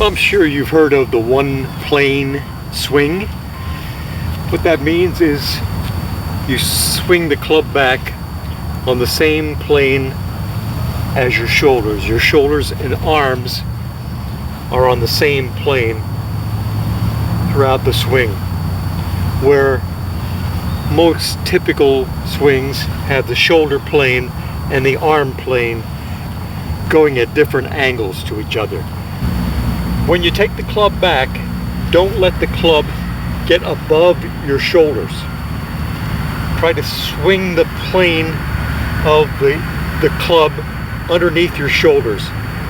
I'm sure you've heard of the one plane swing. What that means is you swing the club back on the same plane as your shoulders. Your shoulders and arms are on the same plane throughout the swing, where most typical swings have the shoulder plane and the arm plane going at different angles to each other. When you take the club back, don't let the club get above your shoulders. Try to swing the plane of the club underneath your shoulders.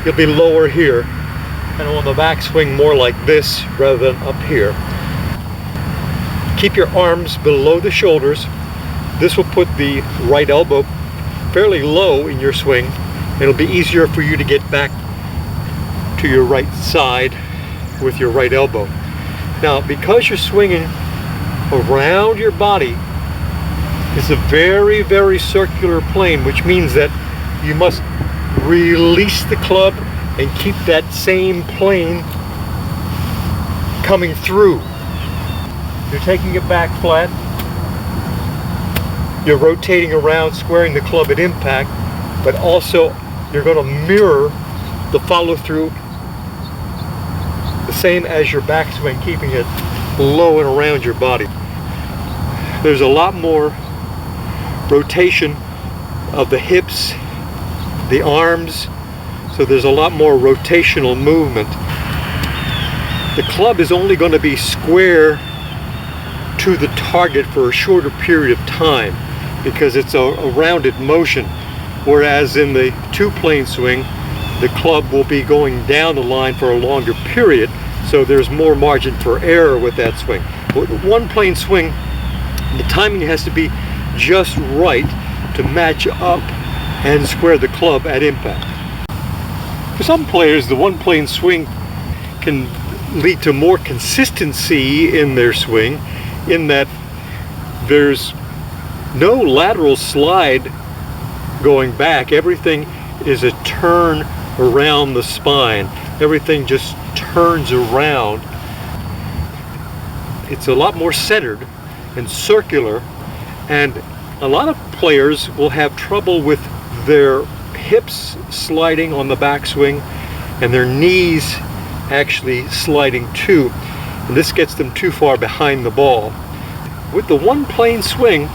You'll be lower here, and on the back swing more like this rather than up here. Keep your arms below the shoulders. This will put the right elbow fairly low in your swing. It'll be easier for you to get back to your right side with your right elbow. Now, because you're swinging around your body, it's a very, very circular plane, which means that you must release the club and keep that same plane coming through. You're taking it back flat. You're rotating around, squaring the club at impact, but also you're going to mirror the follow through the same as your backswing, keeping it low and around your body. There's a lot more rotation of the hips, the arms, so there's a lot more rotational movement. The club is only going to be square to the target for a shorter period of time because it's a rounded motion, whereas in the two-plane swing the club will be going down the line for a longer period, so there's more margin for error with that swing. With one-plane swing, the timing has to be just right to match up and square the club at impact. For some players, the one-plane swing can lead to more consistency in their swing, in that there's no lateral slide going back. Everything is a turn around the spine. Everything just turns around. It's a lot more centered and circular, and a lot of players will have trouble with their hips sliding on the backswing and their knees actually sliding too, and this gets them too far behind the ball. With the one plane swing,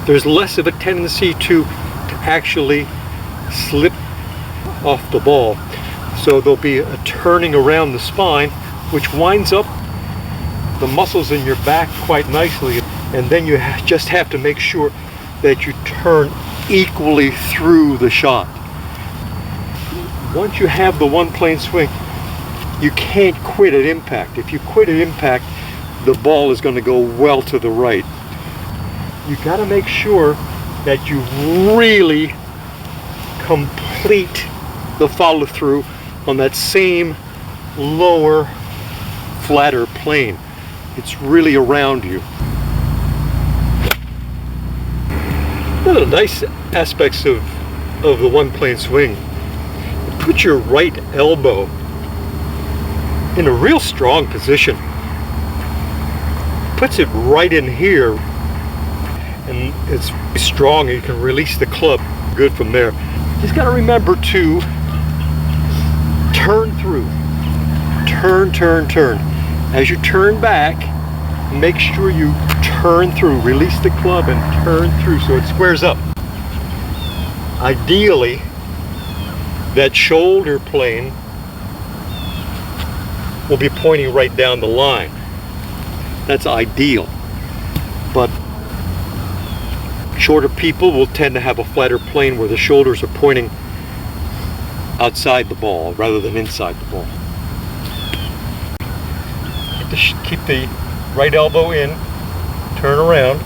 there's less of a tendency to actually slip off the ball, so there'll be a turning around the spine, which winds up the muscles in your back quite nicely, and then you just have to make sure that you turn equally through the shot. Once you have the one plane swing, you can't quit at impact. If you quit at impact, the ball is going to go well to the right. You got to make sure that you really complete the follow through on that same lower, flatter plane. It's really around you. One of the nice aspects of the one plane swing, put your right elbow in a real strong position. Puts it right in here, and it's strong, and you can release the club good from there. Just got to remember to turn through. Turn. As you turn back, make sure you turn through. Release the club and turn through so it squares up. Ideally, that shoulder plane will be pointing right down the line. That's ideal. But shorter people will tend to have a flatter plane where the shoulders are pointing outside the ball rather than inside the ball. Keep the right elbow in, turn around.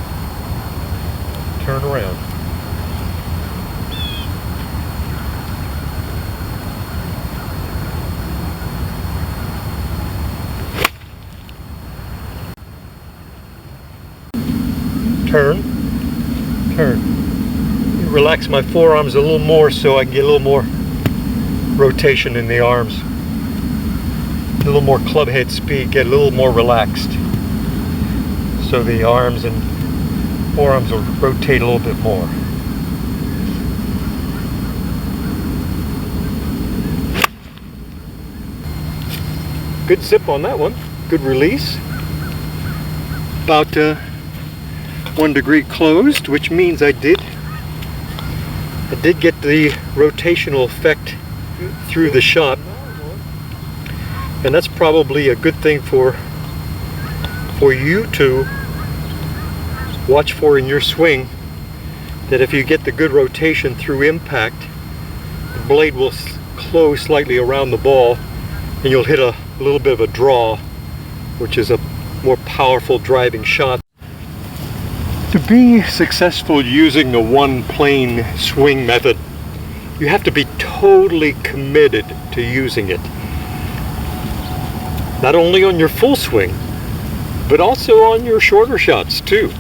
Turn. Relax my forearms a little more so I can get a little more rotation in the arms. a little more club head speed, get a little more relaxed. So the arms and forearms will rotate a little bit more. Good zip on that one, good release. About 1 degree closed, which means I did get the rotational effect through the shot, and that's probably a good thing for you to watch for in your swing, that if you get the good rotation through impact, the blade will close slightly around the ball and you'll hit a little bit of a draw, which is a more powerful driving shot. To be successful using the one plane swing method, you have to be totally committed to using it. Not only on your full swing, but also on your shorter shots too.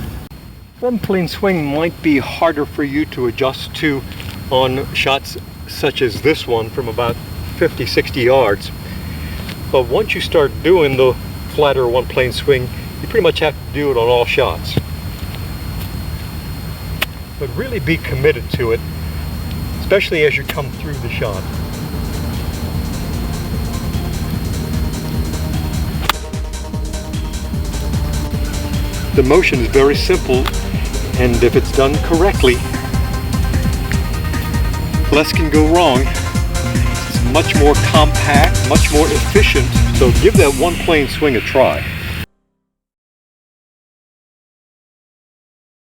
One plane swing might be harder for you to adjust to on shots such as this one from about 50-60 yards. But once you start doing the flatter one plane swing, you pretty much have to do it on all shots. But really be committed to it, especially as you come through the shot. The motion is very simple, and if it's done correctly, less can go wrong. It's much more compact, much more efficient, so give that one plane swing a try.